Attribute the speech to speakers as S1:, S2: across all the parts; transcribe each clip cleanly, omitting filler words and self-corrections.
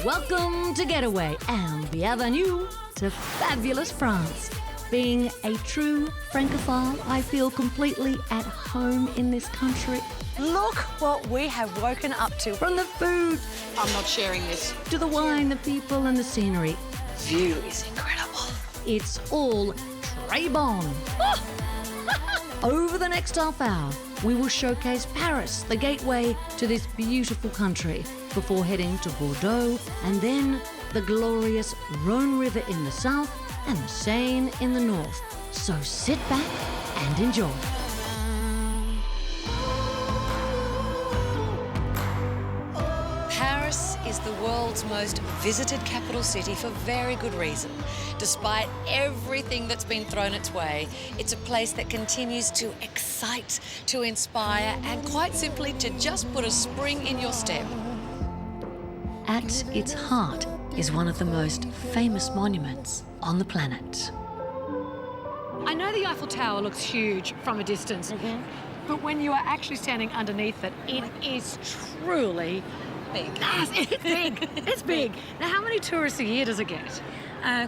S1: Welcome to Getaway and bienvenue to fabulous France. Being a true Francophile, I feel completely at home in this country.
S2: Look what we have woken up to.
S1: From the food,
S2: I'm not sharing this.
S1: to the wine, the people and the scenery.
S2: View is incredible.
S1: It's all très bon. Over the next half hour, we will showcase Paris, the gateway to this beautiful country, before heading to Bordeaux and then the glorious Rhone River in the south and the Seine in the north. So sit back and enjoy.
S2: Paris is the world's most visited capital city for very good reason. Despite everything that's been thrown its way, it's a place that continues to excite, to inspire, and quite simply to just put a spring in your step.
S1: At its heart is one of the most famous monuments on the planet.
S3: I know the Eiffel Tower looks huge from a distance, but when you are actually standing underneath it, it is truly
S2: Big.
S3: It's big. It's big. Now, how many tourists a year does it get?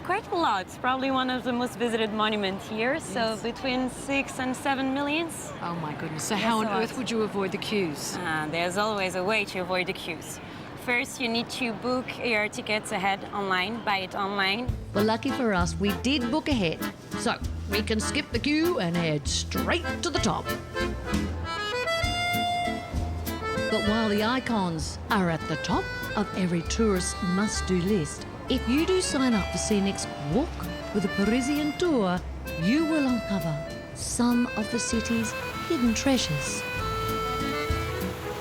S4: Quite a lot. It's probably one of the most visited monuments here, so between 6 and 7 millions.
S3: Oh my goodness. So how on
S4: a lot.
S3: earth would you avoid the queues?
S4: There's always a way to avoid the queues. First, you need to book your tickets ahead online, buy it online.
S1: Well, lucky for us, we did book ahead, so we can skip the queue and head straight to the top. But while the icons are at the top of every tourist's must-do list, if you do sign up for Scenics Walk with a Parisian tour, you will uncover some of the city's hidden treasures.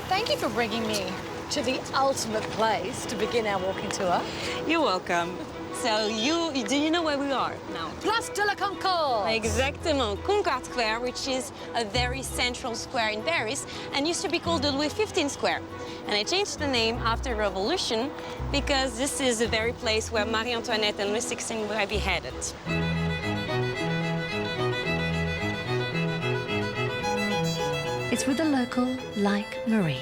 S2: Thank you for bringing me to the ultimate place to begin our walking tour.
S4: You're welcome. So do you know where we are now?
S2: Place de la Concorde.
S4: Exactement, Concorde Square, which is a very central square in Paris and used to be called the Louis XV Square. And I changed the name after the Revolution because this is the very place where Marie Antoinette and Louis XVI were beheaded.
S1: It's with a local like Marie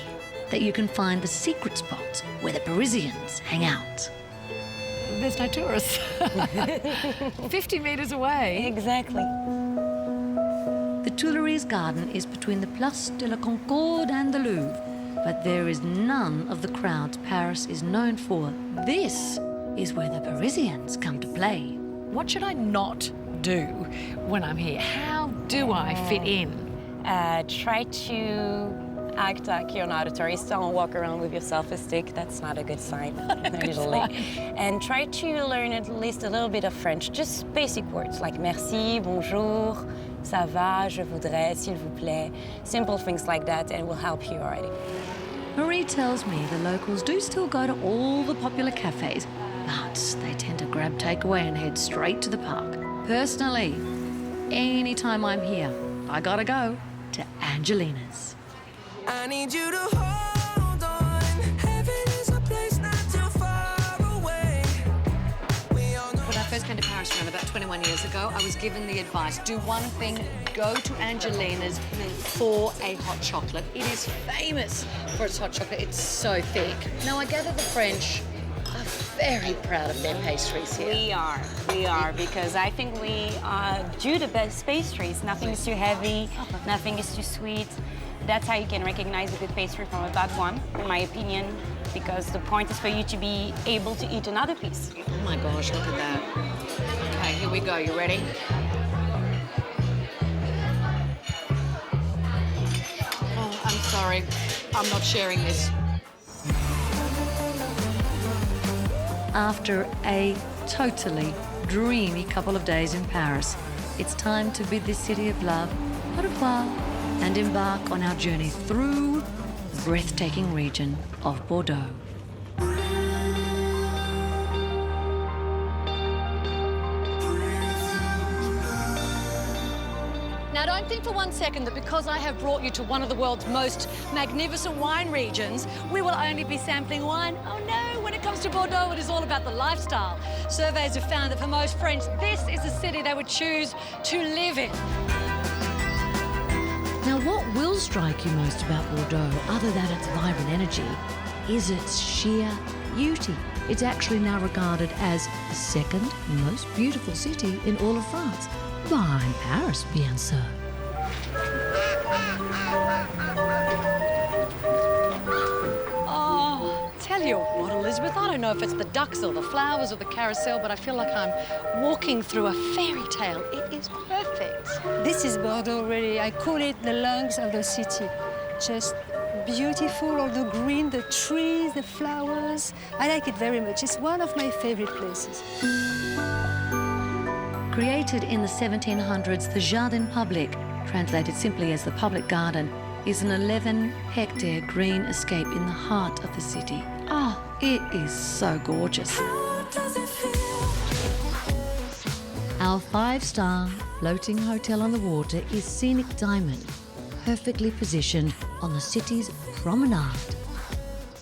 S1: that you can find the secret spots where the Parisians hang out.
S3: There's no tourists. 50 metres away.
S4: Exactly.
S1: The Tuileries Garden is between the Place de la Concorde and the Louvre, but there is none of the crowds Paris is known for. This is where the Parisians come to play.
S3: What should I not do when I'm here? How do I fit in?
S4: Try to act like you're not a tourist. Don't walk around with your selfie stick. That's not a good sign, usually. And try to learn at least a little bit of French. Just basic words like merci, bonjour, ça va, je voudrais, s'il vous plaît. Simple things like that, and it will help you already.
S1: Marie tells me the locals do still go to all the popular cafes, but they tend to grab takeaway and head straight to the park. Personally, anytime I'm here, I gotta go to Angelina's.
S5: I need you to hold on. Heaven is a place not too far away.
S2: When I first came to Paris around about 21 years ago, I was given the advice, do one thing, go to Angelina's for a hot chocolate. It is famous for its hot chocolate. It's so thick. Now, I gather the French are very proud of their pastries here.
S4: We are, because I think we do the best pastries. Nothing is too heavy, nothing is too sweet. That's how you can recognize a good pastry from a bad one, in my opinion, because the point is for you to be able to eat another piece.
S2: Oh my gosh, look at that. Okay, here we go. You ready? Oh, I'm sorry. I'm not sharing this.
S1: After a totally dreamy couple of days in Paris, it's time to bid this city of love au revoir and embark on our journey through the breathtaking region of Bordeaux.
S2: Now, don't think for one second that because I have brought you to one of the world's most magnificent wine regions, we will only be sampling wine. Oh no, when it comes to Bordeaux, it is all about the lifestyle. Surveys have found that for most French, this is the city they would choose to live in.
S1: Now, what will strike you most about Bordeaux, other than its vibrant energy, is its sheer beauty. it's actually now regarded as the second most beautiful city in all of France, behind Paris, bien sûr.
S3: Oh, tell you what, Elizabeth, I don't know if it's the ducks or the flowers or the carousel, but I feel like I'm walking through a fairy tale. It is perfect.
S6: This is Bordeaux, really. I call it the lungs of the city. Just beautiful, all the green, the trees, the flowers. I like it very much. It's one of my favorite places.
S1: Created in the 1700s, the Jardin Public, translated simply as the public garden, is an 11-hectare green escape in the heart of the city. Oh, it is so gorgeous.
S5: How does it feel?
S1: Our 5-star floating hotel on the water is Scenic Diamond, perfectly positioned on the city's promenade.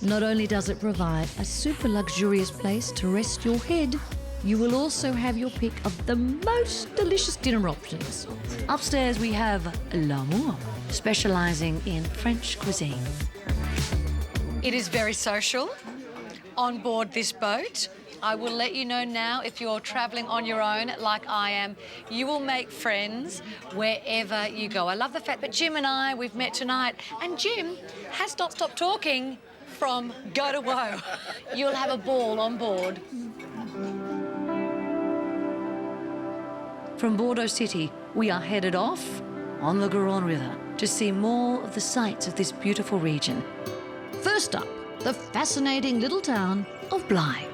S1: Not only does it provide a super luxurious place to rest your head, you will also have your pick of the most delicious dinner options. Upstairs we have L'Amour, specialising in French cuisine.
S3: It is very social on board this boat. I will let you know now, if you're travelling on your own like I am, you will make friends wherever you go. I love the fact that Jim and I, we've met tonight, and Jim has not stopped talking from Getaway. You'll have a ball on board.
S1: From Bordeaux City, we are headed off on the Garonne River to see more of the sights of this beautiful region. First up, the fascinating little town of Blime.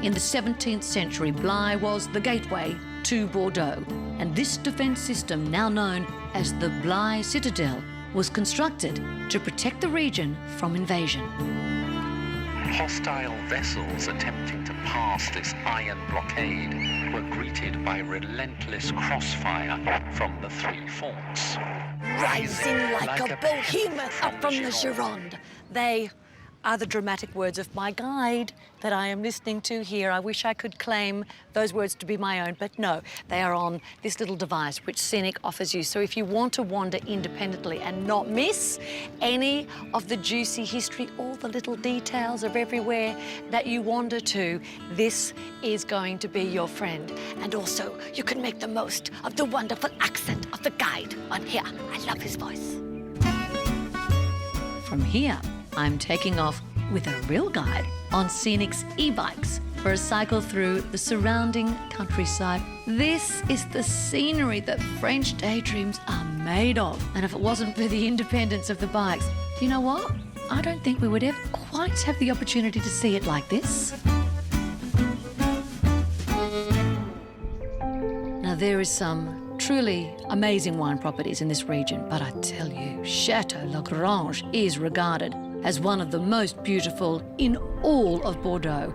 S1: In the 17th century, Blime was the gateway to Bordeaux, and this defence system, now known as the Blime Citadel, was constructed to protect the region from invasion.
S7: Hostile vessels attempting to pass this iron blockade were greeted by relentless crossfire from the three forts.
S2: Rising like a behemoth up from the Gironde. They are the dramatic words of my guide that I am listening to here. I wish I could claim those words to be my own, but no, they are on this little device which Scenic offers you. So if you want to wander independently and not miss any of the juicy history, all the little details of everywhere that you wander to, this is going to be your friend. And also, you can make the most of the wonderful accent of the guide on here. I love his voice.
S1: From here, I'm taking off with a real guide on Scenics e-bikes for a cycle through the surrounding countryside. This is the scenery that French daydreams are made of. And if it wasn't for the independence of the bikes, you know what? I don't think we would ever quite have the opportunity to see it like this. Now, there is some truly amazing wine properties in this region, but I tell you, Chateau Lagrange is regarded as one of the most beautiful in all of Bordeaux.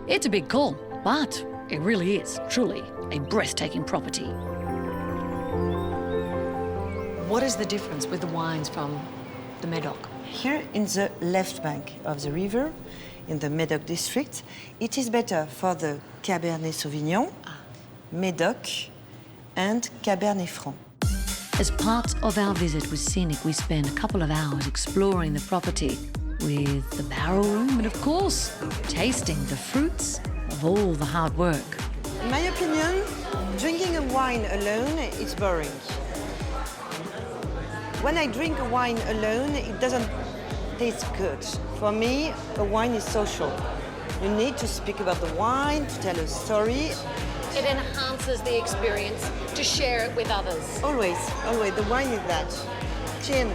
S1: It's a big call, but it really is truly a breathtaking property.
S2: What is the difference with the wines from the Médoc?
S8: Here in the left bank of the river, in the Médoc district, it is better for the Cabernet Sauvignon, Médoc, and Cabernet Franc.
S1: As part of our visit with Scenic, we spent a couple of hours exploring the property with the barrel room and, of course, tasting the fruits of all the hard work.
S8: In my opinion, drinking a wine alone is boring. When I drink a wine alone, it doesn't taste good. For me, a wine is social. You need to speak about the wine, to tell a story.
S2: It enhances the experience to share it with others.
S8: Always, always. The wine is that. Gin,